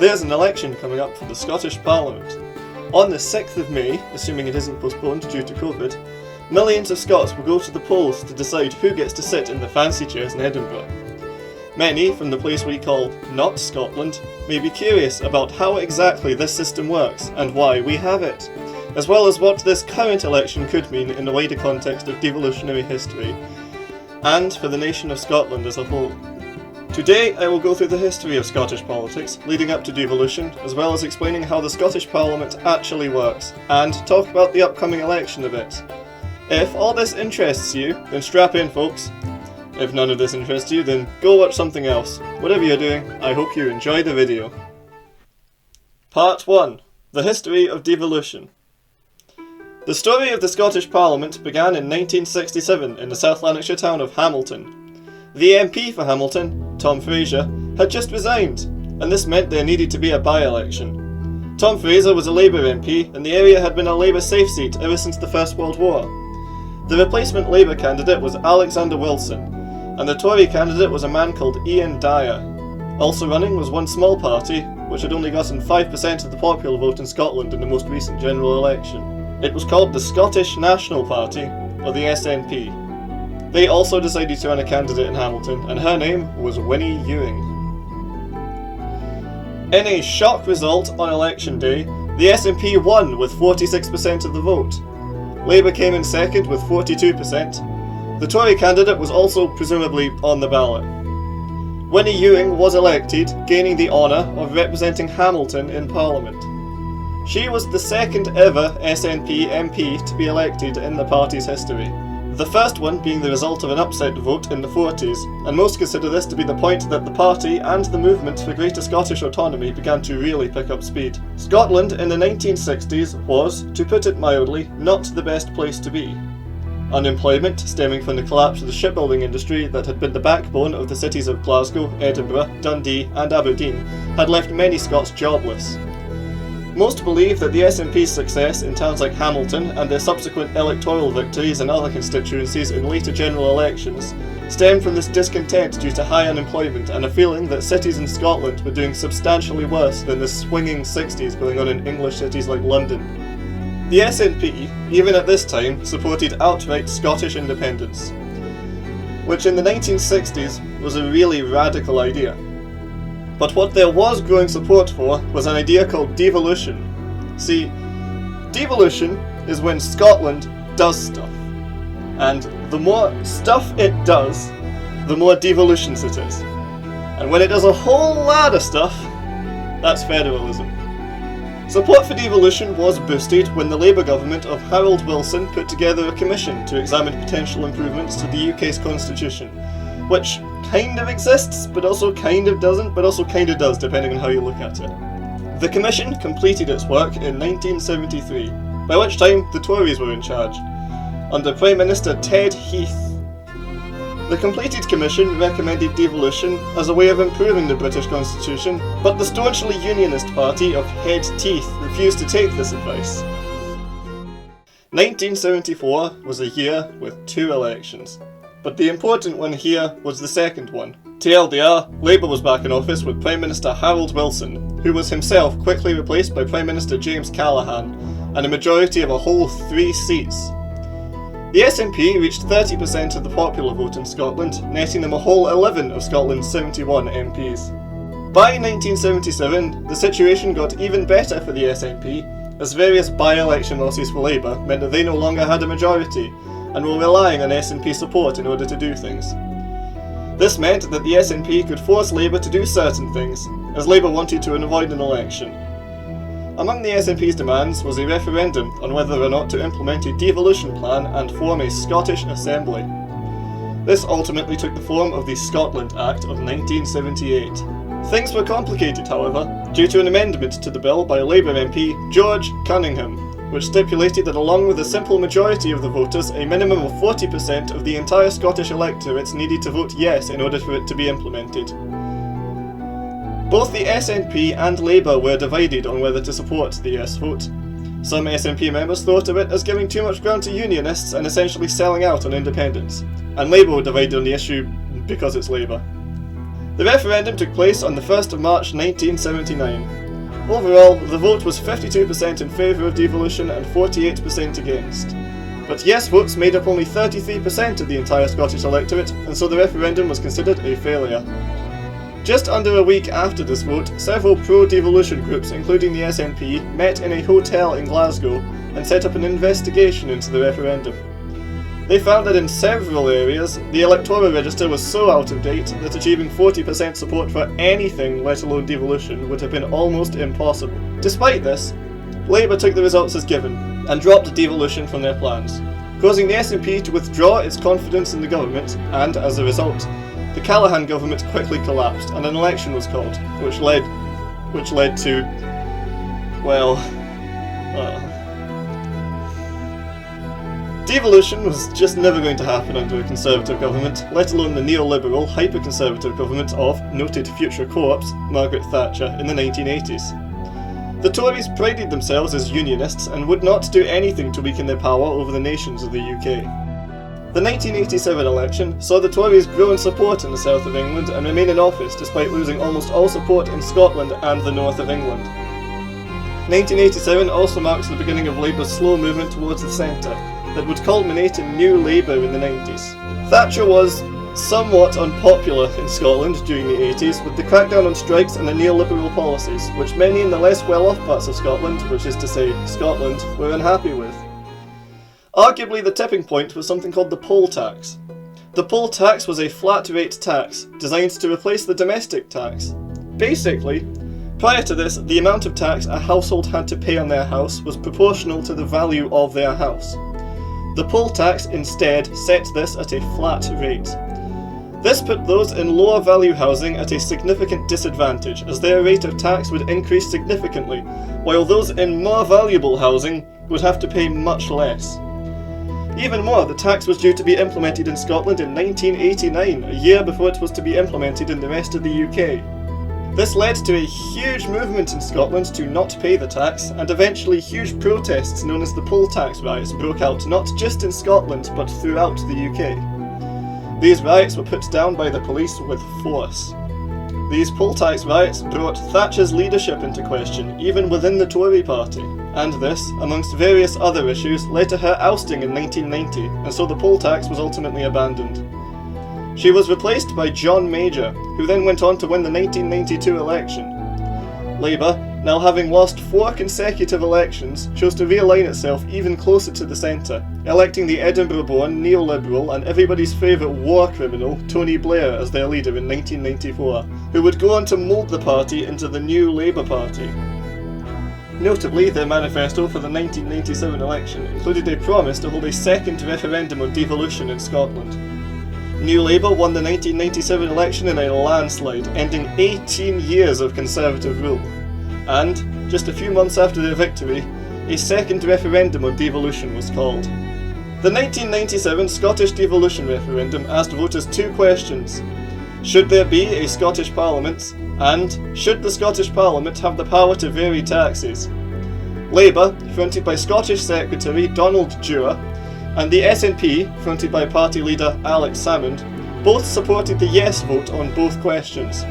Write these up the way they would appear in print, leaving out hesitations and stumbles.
There's an election coming up for the Scottish Parliament. On the 6th of May, assuming it isn't postponed due to COVID, millions of Scots will go to the polls to decide who gets to sit in the fancy chairs in Edinburgh. Many, from the place we call not Scotland, may be curious about how exactly this system works and why we have it, as well as what this current election could mean in the wider context of devolutionary history, and for the nation of Scotland as a whole. Today I will go through the history of Scottish politics leading up to devolution, as well as explaining how the Scottish Parliament actually works, and talk about the upcoming election a bit. If all this interests you, then strap in folks. If none of this interests you, then go watch something else. Whatever you're doing, I hope you enjoy the video. Part 1. The History of Devolution. The story of the Scottish Parliament began in 1967 in the South Lanarkshire town of Hamilton. The MP for Hamilton, Tom Fraser, had just resigned, and this meant there needed to be a by-election. Tom Fraser was a Labour MP, and the area had been a Labour safe seat ever since the First World War. The replacement Labour candidate was Alexander Wilson, and the Tory candidate was a man called Ian Dyer. Also running was one small party, which had only gotten 5% of the popular vote in Scotland in the most recent general election. It was called the Scottish National Party, or the SNP. They also decided to run a candidate in Hamilton, and her name was Winnie Ewing. In a shock result on election day, the SNP won with 46% of the vote. Labour came in second with 42%. The Tory candidate was also presumably on the ballot. Winnie Ewing was elected, gaining the honour of representing Hamilton in Parliament. She was the second ever SNP MP to be elected in the party's history. The first one being the result of an upset vote in the 40s, and most consider this to be the point that the party and the movement for greater Scottish autonomy began to really pick up speed. Scotland in the 1960s was, to put it mildly, not the best place to be. Unemployment, stemming from the collapse of the shipbuilding industry that had been the backbone of the cities of Glasgow, Edinburgh, Dundee and Aberdeen, had left many Scots jobless. Most believe that the SNP's success in towns like Hamilton and their subsequent electoral victories in other constituencies in later general elections stemmed from this discontent due to high unemployment and a feeling that cities in Scotland were doing substantially worse than the swinging 60s going on in English cities like London. The SNP, even at this time, supported outright Scottish independence, which in the 1960s was a really radical idea. But what there was growing support for was an idea called devolution. See, devolution is when Scotland does stuff. And the more stuff it does, the more devolutions it is. And when it does a whole lot of stuff, that's federalism. Support for devolution was boosted when the Labour government of Harold Wilson put together a commission to examine potential improvements to the UK's constitution, which kind of exists, but also kind of doesn't, but also kind of does, depending on how you look at it. The commission completed its work in 1973, by which time the Tories were in charge, under Prime Minister Ted Heath. The completed commission recommended devolution as a way of improving the British Constitution, but the staunchly Unionist party of Head Teeth refused to take this advice. 1974 was a year with 2 elections. But the important one here was the second one. TLDR, Labour was back in office with Prime Minister Harold Wilson, who was himself quickly replaced by Prime Minister James Callaghan, and a majority of a whole 3 seats. The SNP reached 30% of the popular vote in Scotland, netting them a whole 11 of Scotland's 71 MPs. By 1977, the situation got even better for the SNP, as various by-election losses for Labour meant that they no longer had a majority, and were relying on SNP support in order to do things. This meant that the SNP could force Labour to do certain things, as Labour wanted to avoid an election. Among the SNP's demands was a referendum on whether or not to implement a devolution plan and form a Scottish Assembly. This ultimately took the form of the Scotland Act of 1978. Things were complicated, however, due to an amendment to the bill by Labour MP George Cunningham, which stipulated that along with a simple majority of the voters, a minimum of 40% of the entire Scottish electorate needed to vote yes in order for it to be implemented. Both the SNP and Labour were divided on whether to support the yes vote. Some SNP members thought of it as giving too much ground to Unionists and essentially selling out on independence, and Labour were divided on the issue because it's Labour. The referendum took place on the 1st of March 1979. Overall, the vote was 52% in favour of devolution and 48% against. But yes votes made up only 33% of the entire Scottish electorate, and so the referendum was considered a failure. Just under a week after this vote, several pro-devolution groups, including the SNP, met in a hotel in Glasgow and set up an investigation into the referendum. They found that in several areas, the electoral register was so out of date that achieving 40% support for anything, let alone devolution, would have been almost impossible. Despite this, Labour took the results as given and dropped devolution from their plans, causing the SNP to withdraw its confidence in the government, and as a result, the Callaghan government quickly collapsed and an election was called, which led to, devolution was just never going to happen under a Conservative government, let alone the neoliberal, hyper-conservative government of noted future co-ops Margaret Thatcher in the 1980s. The Tories prided themselves as unionists and would not do anything to weaken their power over the nations of the UK. The 1987 election saw the Tories grow in support in the south of England and remain in office despite losing almost all support in Scotland and the north of England. 1987 also marks the beginning of Labour's slow movement towards the centre that would culminate in New Labour in the 90s. Thatcher was somewhat unpopular in Scotland during the 80s with the crackdown on strikes and the neoliberal policies, which many in the less well-off parts of Scotland, which is to say Scotland, were unhappy with. Arguably the tipping point was something called the poll tax. The poll tax was a flat-rate tax designed to replace the domestic tax. Basically, prior to this, the amount of tax a household had to pay on their house was proportional to the value of their house. The poll tax instead set this at a flat rate. This put those in lower value housing at a significant disadvantage, as their rate of tax would increase significantly, while those in more valuable housing would have to pay much less. Even more, the tax was due to be implemented in Scotland in 1989, a year before it was to be implemented in the rest of the UK. This led to a huge movement in Scotland to not pay the tax, and eventually huge protests known as the poll tax riots broke out not just in Scotland but throughout the UK. These riots were put down by the police with force. These poll tax riots brought Thatcher's leadership into question, even within the Tory party, and this, amongst various other issues, led to her ousting in 1990, and so the poll tax was ultimately abandoned. She was replaced by John Major, who then went on to win the 1992 election. Labour, now having lost 4 consecutive elections, chose to realign itself even closer to the centre, electing the Edinburgh-born neoliberal and everybody's favourite war criminal, Tony Blair, as their leader in 1994, who would go on to mould the party into the New Labour Party. Notably, their manifesto for the 1997 election included a promise to hold a second referendum on devolution in Scotland. New Labour won the 1997 election in a landslide, ending 18 years of Conservative rule. And, just a few months after their victory, a second referendum on devolution was called. The 1997 Scottish devolution referendum asked voters 2 questions. Should there be a Scottish Parliament? And, should the Scottish Parliament have the power to vary taxes? Labour, fronted by Scottish Secretary Donald Dewar, and the SNP, fronted by party leader Alex Salmond, both supported the yes vote on both questions,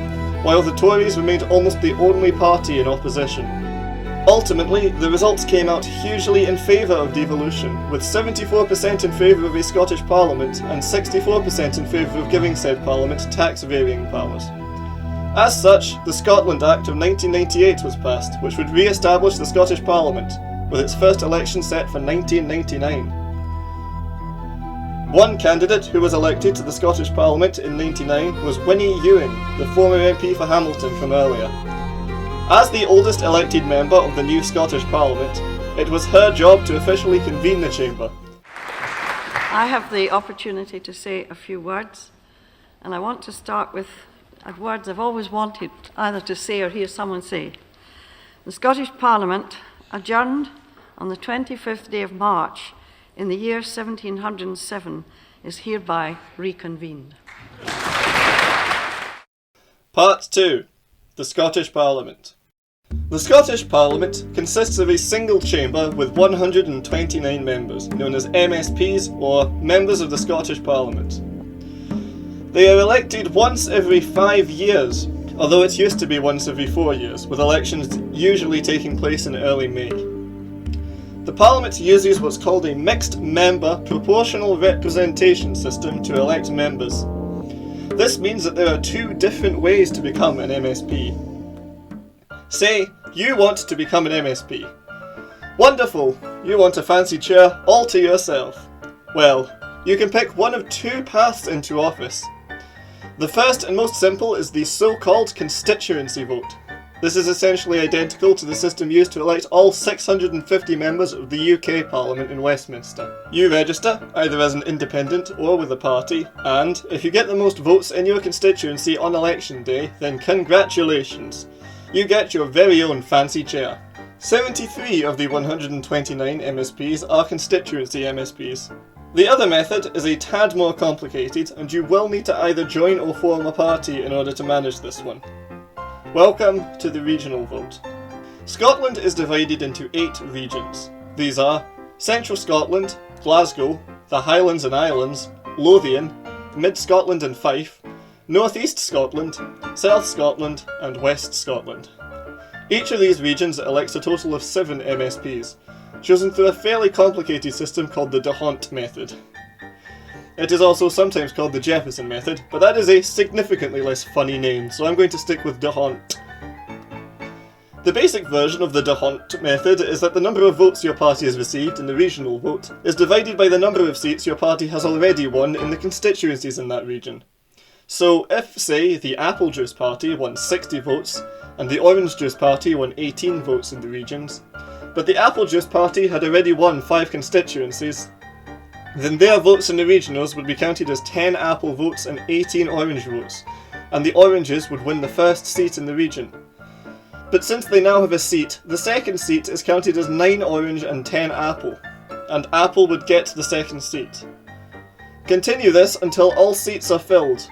while the Tories remained almost the only party in opposition. Ultimately, the results came out hugely in favour of devolution, with 74% in favour of a Scottish Parliament and 64% in favour of giving said Parliament tax-varying powers. As such, the Scotland Act of 1998 was passed, which would re-establish the Scottish Parliament, with its first election set for 1999. One candidate who was elected to the Scottish Parliament in 1999 was Winnie Ewing, the former MP for Hamilton from earlier. As the oldest elected member of the new Scottish Parliament, it was her job to officially convene the chamber. I have the opportunity to say a few words, and I want to start with words I've always wanted either to say or hear someone say. The Scottish Parliament adjourned on the 25th day of March in the year 1707 is hereby reconvened. Part 2. The Scottish Parliament. The Scottish Parliament consists of a single chamber with 129 members, known as MSPs, or Members of the Scottish Parliament. They are elected once every 5 years, although it used to be once every 4 years, with elections usually taking place in early May. The Parliament uses what's called a mixed member proportional representation system to elect members. This means that there are 2 different ways to become an MSP. Say, you want to become an MSP. Wonderful! You want a fancy chair all to yourself. Well, you can pick one of 2 paths into office. The first and most simple is the so-called constituency vote. This is essentially identical to the system used to elect all 650 members of the UK Parliament in Westminster. You register, either as an independent or with a party, and if you get the most votes in your constituency on election day, then congratulations! You get your very own fancy chair. 73 of the 129 MSPs are constituency MSPs. The other method is a tad more complicated, and you will need to either join or form a party in order to manage this one. Welcome to the regional vote. Scotland is divided into 8 regions. These are Central Scotland, Glasgow, the Highlands and Islands, Lothian, Mid-Scotland and Fife, North East Scotland, South Scotland and West Scotland. Each of these regions elects a total of 7 MSPs, chosen through a fairly complicated system called the D'Hondt method. It is also sometimes called the Jefferson method, but that is a significantly less funny name, so I'm going to stick with D'Hondt. The basic version of the D'Hondt method is that the number of votes your party has received in the regional vote is divided by the number of seats your party has already won in the constituencies in that region. So if, say, the Apple Juice Party won 60 votes, and the Orange Juice Party won 18 votes in the regions, but the Apple Juice Party had already won 5 constituencies, then their votes in the regionals would be counted as 10 Apple votes and 18 Orange votes, and the Oranges would win the first seat in the region. But since they now have a seat, the second seat is counted as 9 Orange and 10 Apple, and Apple would get the second seat. Continue this until all seats are filled.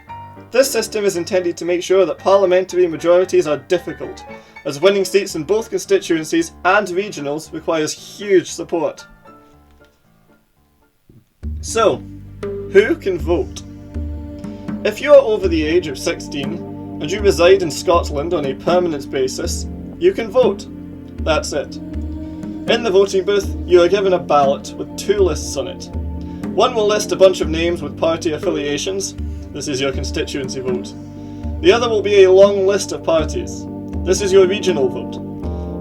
This system is intended to make sure that parliamentary majorities are difficult, as winning seats in both constituencies and regionals requires huge support. So, who can vote? If you are over the age of 16 and you reside in Scotland on a permanent basis, you can vote. That's it. In the voting booth, you are given a ballot with 2 lists on it. One will list a bunch of names with party affiliations. This is your constituency vote. The other will be a long list of parties. This is your regional vote.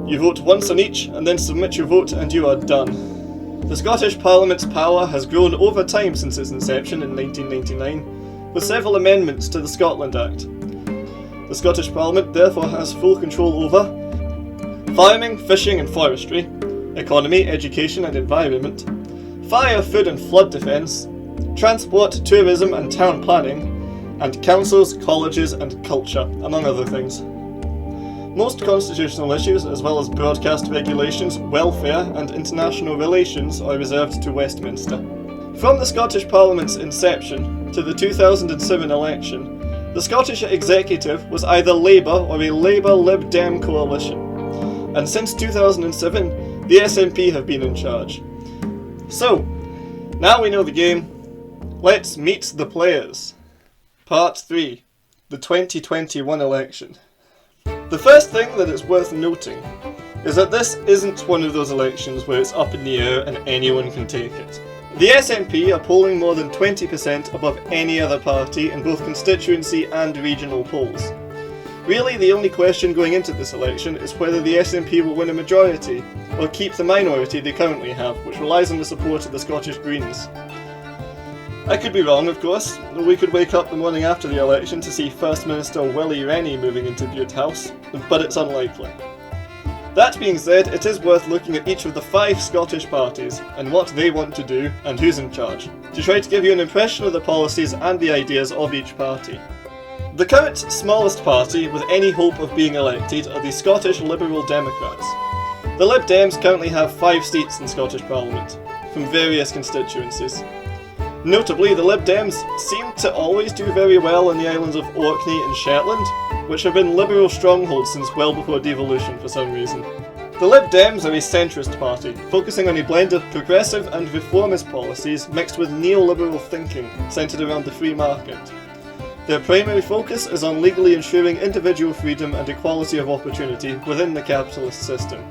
You vote once on each and then submit your vote and you are done. The Scottish Parliament's power has grown over time since its inception in 1999, with several amendments to the Scotland Act. The Scottish Parliament therefore has full control over farming, fishing and forestry, economy, education and environment, fire, food and flood defence, transport, tourism and town planning, and councils, colleges and culture, among other things. Most constitutional issues, as well as broadcast regulations, welfare and international relations, are reserved to Westminster. From the Scottish Parliament's inception to the 2007 election, the Scottish Executive was either Labour or a Labour-Lib Dem coalition, and since 2007, the SNP have been in charge. So, now we know the game, let's meet the players. Part 3. The 2021 election. The first thing that is worth noting is that this isn't one of those elections where it's up in the air and anyone can take it. The SNP are polling more than 20% above any other party in both constituency and regional polls. Really, the only question going into this election is whether the SNP will win a majority, or keep the minority they currently have, which relies on the support of the Scottish Greens. I could be wrong, of course. We could wake up the morning after the election to see First Minister Willie Rennie moving into Bute House, but it's unlikely. That being said, it is worth looking at each of the 5 Scottish parties, and what they want to do, and who's in charge, to try to give you an impression of the policies and the ideas of each party. The current smallest party with any hope of being elected are the Scottish Liberal Democrats. The Lib Dems currently have 5 seats in Scottish Parliament, from various constituencies. Notably, the Lib Dems seem to always do very well in the islands of Orkney and Shetland, which have been Liberal strongholds since well before devolution for some reason. The Lib Dems are a centrist party, focusing on a blend of progressive and reformist policies mixed with neoliberal thinking centred around the free market. Their primary focus is on legally ensuring individual freedom and equality of opportunity within the capitalist system.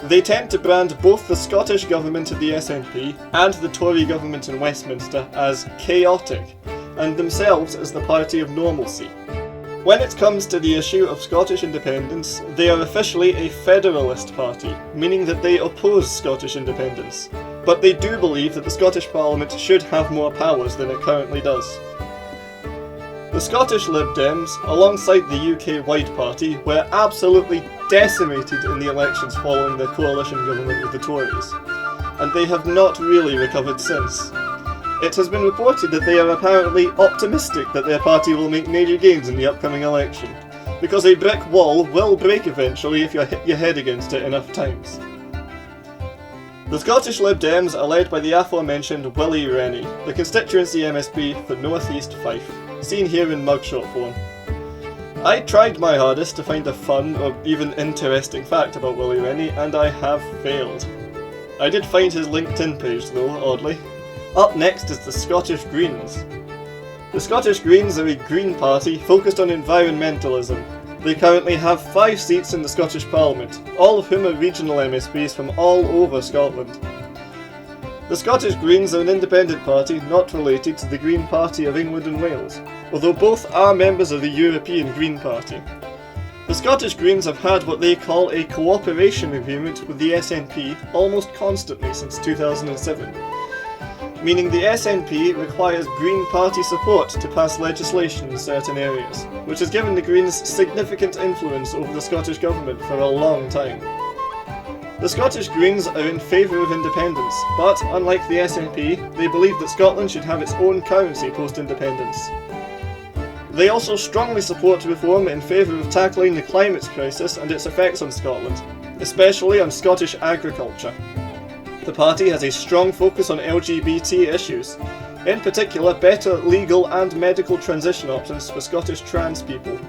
They tend to brand both the Scottish government of the SNP and the Tory government in Westminster as chaotic, and themselves as the party of normalcy. When it comes to the issue of Scottish independence, they are officially a federalist party, meaning that they oppose Scottish independence, but they do believe that the Scottish Parliament should have more powers than it currently does. The Scottish Lib Dems, alongside the UK-wide party, were absolutely decimated in the elections following their coalition government with the Tories, and they have not really recovered since. It has been reported that they are apparently optimistic that their party will make major gains in the upcoming election, because a brick wall will break eventually if you hit your head against it enough times. The Scottish Lib Dems are led by the aforementioned Willie Rennie, the constituency MSP for North East Fife, seen here in mugshot form. I tried my hardest to find a fun or even interesting fact about Willie Rennie, and I have failed. I did find his LinkedIn page though, oddly. Up next is the Scottish Greens. The Scottish Greens are a Green party focused on environmentalism. They currently have 5 seats in the Scottish Parliament, all of whom are regional MSPs from all over Scotland. The Scottish Greens are an independent party not related to the Green Party of England and Wales, although both are members of the European Green Party. The Scottish Greens have had what they call a cooperation agreement with the SNP almost constantly since 2007. Meaning the SNP requires Green Party support to pass legislation in certain areas, which has given the Greens significant influence over the Scottish Government for a long time. The Scottish Greens are in favour of independence, but unlike the SNP, they believe that Scotland should have its own currency post-independence. They also strongly support reform in favour of tackling the climate crisis and its effects on Scotland, especially on Scottish agriculture. The party has a strong focus on LGBT issues, in particular better legal and medical transition options for Scottish trans people,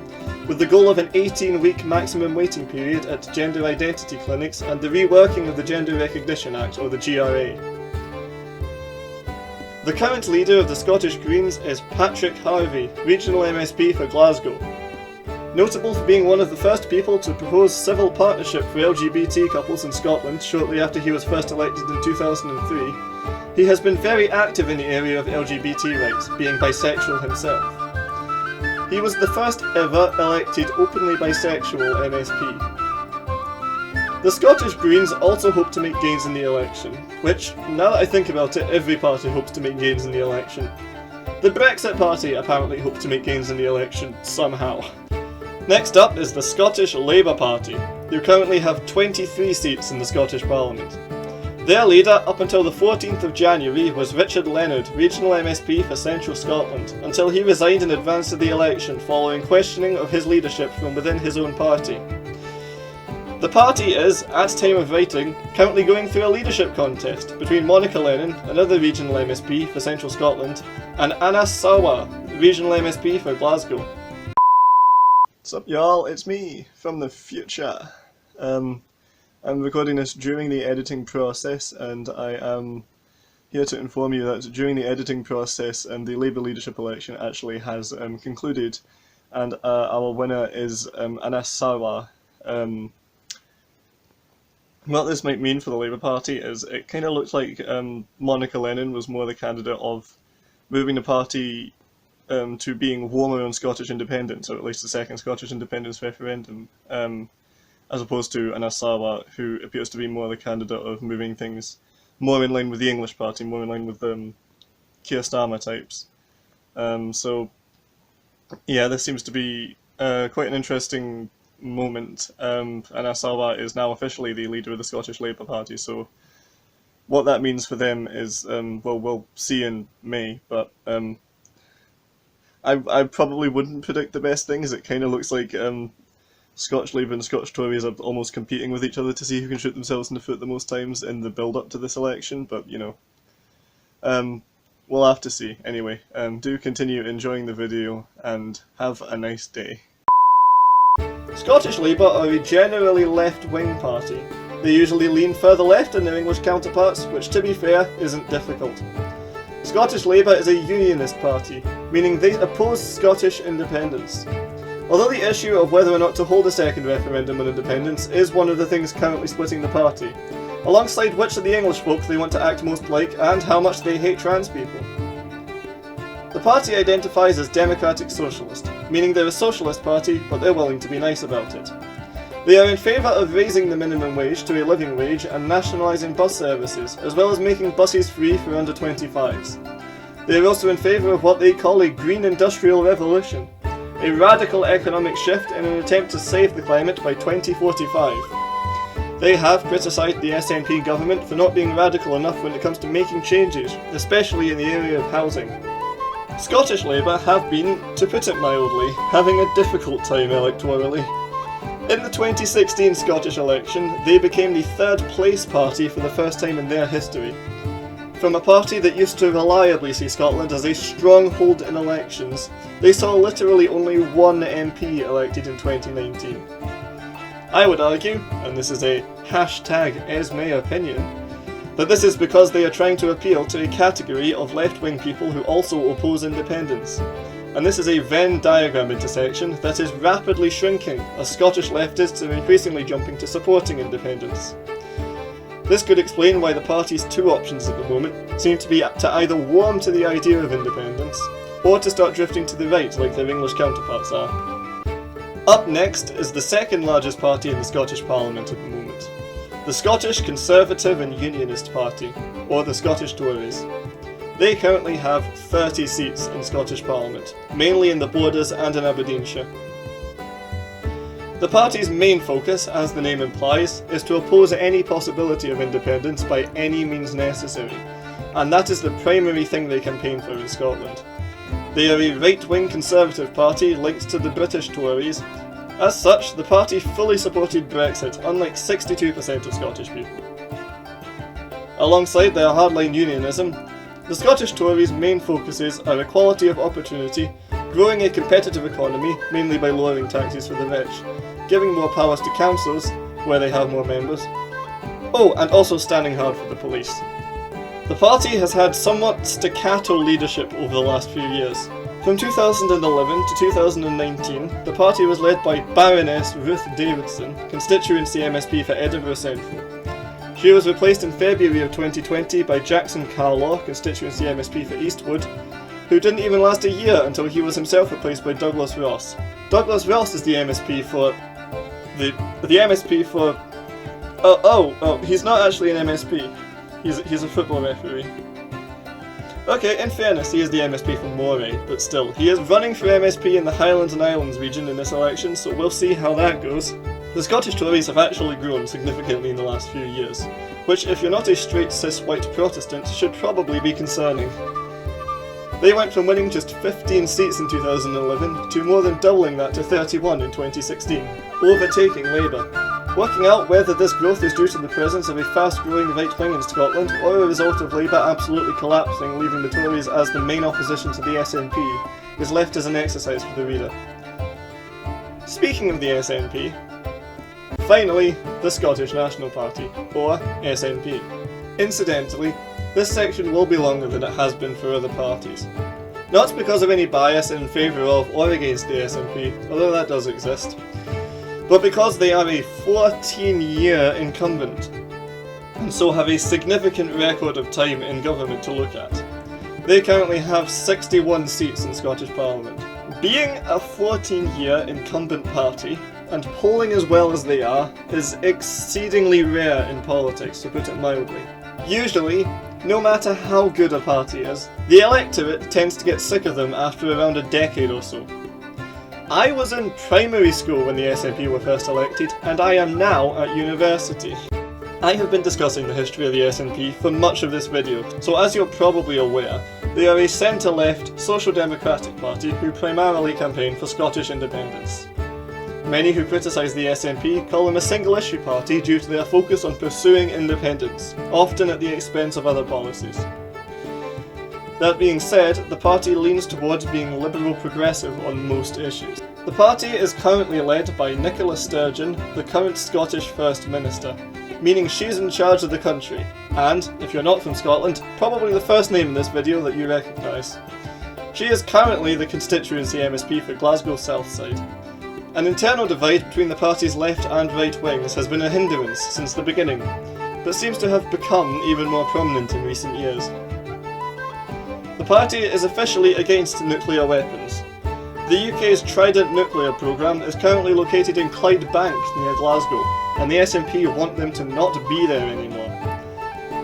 with the goal of an 18-week maximum waiting period at gender identity clinics and the reworking of the Gender Recognition Act, or the GRA. The current leader of the Scottish Greens is Patrick Harvey, regional MSP for Glasgow. Notable for being one of the first people to propose civil partnership for LGBT couples in Scotland shortly after he was first elected in 2003, he has been very active in the area of LGBT rights, being bisexual himself. He was the first ever elected openly bisexual MSP. The Scottish Greens also hope to make gains in the election, which, now that I think about it, every party hopes to make gains in the election. The Brexit Party apparently hope to make gains in the election somehow. Next up is the Scottish Labour Party, who currently have 23 seats in the Scottish Parliament. Their leader up until the 14th of January was Richard Leonard, regional MSP for Central Scotland, until he resigned in advance of the election following questioning of his leadership from within his own party. The party is, at time of writing, currently going through a leadership contest between Monica Lennon, another regional MSP for Central Scotland, and Anna Sawa, regional MSP for Glasgow. What's up y'all, it's me, from the future. I'm recording this during the editing process, and I am here to inform you that during the editing process, the Labour leadership election actually has concluded, and our winner is Anna Sawa. What this might mean for the Labour Party is it kind of looks like Monica Lennon was more the candidate of moving the party to being warmer on Scottish independence, or at least the second Scottish independence referendum, as opposed to Anna Sawa, who appears to be more the candidate of moving things more in line with the English party, more in line with Keir Starmer types. So, yeah, this seems to be quite an interesting moment. Anna Sawa is now officially the leader of the Scottish Labour Party, so what that means for them is, well, we'll see in May, but I probably wouldn't predict the best things. It kind of looks like Scottish Labour and Scottish Tories are almost competing with each other to see who can shoot themselves in the foot the most times in the build-up to this election, but, you know, we'll have to see. Anyway, do continue enjoying the video, and have a nice day. Scottish Labour are a generally left-wing party. They usually lean further left than their English counterparts, which, to be fair, isn't difficult. Scottish Labour is a unionist party, meaning they oppose Scottish independence. Although the issue of whether or not to hold a second referendum on independence is one of the things currently splitting the party, alongside which of the English folk they want to act most like and how much they hate trans people. The party identifies as democratic socialist, meaning they're a socialist party but they're willing to be nice about it. They are in favour of raising the minimum wage to a living wage and nationalising bus services, as well as making buses free for under 25s. They are also in favour of what they call a green industrial revolution, a radical economic shift in an attempt to save the climate by 2045. They have criticised the SNP government for not being radical enough when it comes to making changes, especially in the area of housing. Scottish Labour have been, to put it mildly, having a difficult time electorally. In the 2016 Scottish election, they became the third place party for the first time in their history. From a party that used to reliably see Scotland as a stronghold in elections, they saw literally only one MP elected in 2019. I would argue, and this is a #Esme opinion, that this is because they are trying to appeal to a category of left-wing people who also oppose independence. And this is a Venn diagram intersection that is rapidly shrinking as Scottish leftists are increasingly jumping to supporting independence. This could explain why the party's two options at the moment seem to be to either warm to the idea of independence, or to start drifting to the right like their English counterparts are. Up next is the second largest party in the Scottish Parliament at the moment, the Scottish Conservative and Unionist Party, or the Scottish Tories. They currently have 30 seats in Scottish Parliament, mainly in the Borders and in Aberdeenshire. The party's main focus, as the name implies, is to oppose any possibility of independence by any means necessary, and that is the primary thing they campaign for in Scotland. They are a right-wing Conservative party linked to the British Tories. As such, the party fully supported Brexit, unlike 62% of Scottish people. Alongside their hardline unionism, the Scottish Tories' main focuses are equality of opportunity, growing a competitive economy, mainly by lowering taxes for the rich, giving more powers to councils, where they have more members. Oh, and also standing hard for the police. The party has had somewhat staccato leadership over the last few years. From 2011 to 2019, the party was led by Baroness Ruth Davidson, constituency MSP for Edinburgh Central. She was replaced in February of 2020 by Jackson Carlaw, constituency MSP for Eastwood, who didn't even last a year until he was himself replaced by Douglas Ross. Douglas Ross is the MSP for... he's not actually an MSP. He's a football referee. Okay, in fairness, he is the MSP for Moray, but still, he is running for MSP in the Highlands and Islands region in this election, so we'll see how that goes. The Scottish Tories have actually grown significantly in the last few years, which, if you're not a straight cis-white Protestant, should probably be concerning. They went from winning just 15 seats in 2011 to more than doubling that to 31 in 2016, overtaking Labour. Working out whether this growth is due to the presence of a fast-growing right wing in Scotland, or a result of Labour absolutely collapsing, leaving the Tories as the main opposition to the SNP, is left as an exercise for the reader. Speaking of the SNP, finally, the Scottish National Party, or SNP. Incidentally, this section will be longer than it has been for other parties. Not because of any bias in favour of or against the SNP, although that does exist, but because they are a 14-year incumbent, and so have a significant record of time in government to look at. They currently have 61 seats in Scottish Parliament. Being a 14-year incumbent party, and polling as well as they are, is exceedingly rare in politics, to put it mildly. Usually, no matter how good a party is, the electorate tends to get sick of them after around a decade or so. I was in primary school when the SNP were first elected, and I am now at university. I have been discussing the history of the SNP for much of this video, so as you're probably aware, they are a centre-left, social democratic party who primarily campaign for Scottish independence. Many who criticise the SNP call them a single-issue party due to their focus on pursuing independence, often at the expense of other policies. That being said, the party leans towards being liberal-progressive on most issues. The party is currently led by Nicola Sturgeon, the current Scottish First Minister, meaning she's in charge of the country, and, if you're not from Scotland, probably the first name in this video that you recognise. She is currently the constituency MSP for Glasgow Southside. An internal divide between the party's left and right wings has been a hindrance since the beginning, but seems to have become even more prominent in recent years. The party is officially against nuclear weapons. The UK's Trident nuclear programme is currently located in Clydebank near Glasgow, and the SNP want them to not be there anymore.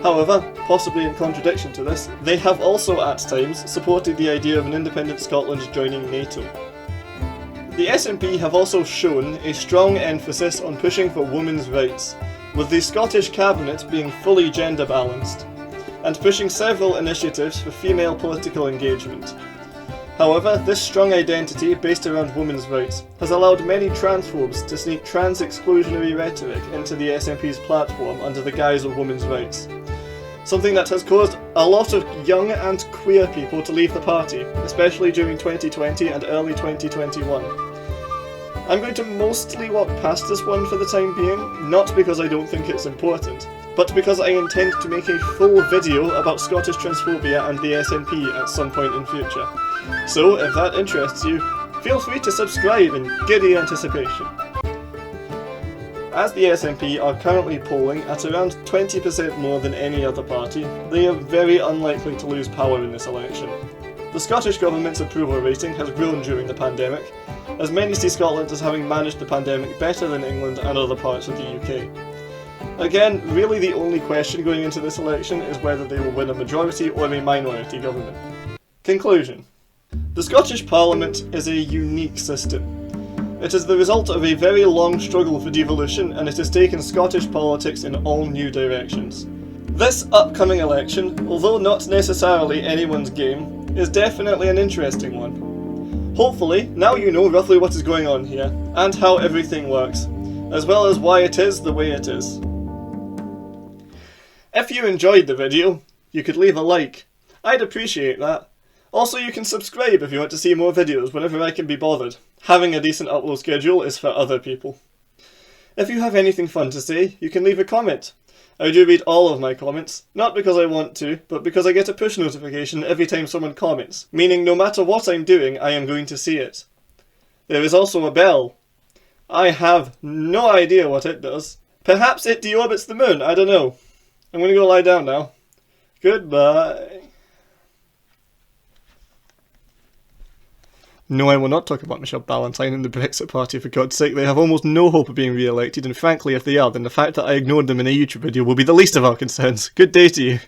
However, possibly in contradiction to this, they have also at times supported the idea of an independent Scotland joining NATO. The SNP have also shown a strong emphasis on pushing for women's rights, with the Scottish Cabinet being fully gender balanced, and pushing several initiatives for female political engagement. However, this strong identity based around women's rights has allowed many transphobes to sneak trans-exclusionary rhetoric into the SNP's platform under the guise of women's rights. Something that has caused a lot of young and queer people to leave the party, especially during 2020 and early 2021. I'm going to mostly walk past this one for the time being, not because I don't think it's important, but because I intend to make a full video about Scottish transphobia and the SNP at some point in future. So, if that interests you, feel free to subscribe in giddy anticipation. As the SNP are currently polling at around 20% more than any other party, they are very unlikely to lose power in this election. The Scottish Government's approval rating has grown during the pandemic, as many see Scotland as having managed the pandemic better than England and other parts of the UK. Again, really the only question going into this election is whether they will win a majority or a minority government. Conclusion. The Scottish Parliament is a unique system. It is the result of a very long struggle for devolution, and it has taken Scottish politics in all new directions. This upcoming election, although not necessarily anyone's game, is definitely an interesting one. Hopefully, now you know roughly what is going on here, and how everything works, as well as why it is the way it is. If you enjoyed the video, you could leave a like. I'd appreciate that. Also, you can subscribe if you want to see more videos whenever I can be bothered. Having a decent upload schedule is for other people. If you have anything fun to say, you can leave a comment. I do read all of my comments, not because I want to, but because I get a push notification every time someone comments, meaning no matter what I'm doing, I am going to see it. There is also a bell. I have no idea what it does. Perhaps it deorbits the moon, I don't know. I'm going to go lie down now. Goodbye. No, I will not talk about Michelle Ballantyne and the Brexit Party, for God's sake. They have almost no hope of being re-elected, and frankly, if they are, then the fact that I ignored them in a YouTube video will be the least of our concerns. Good day to you.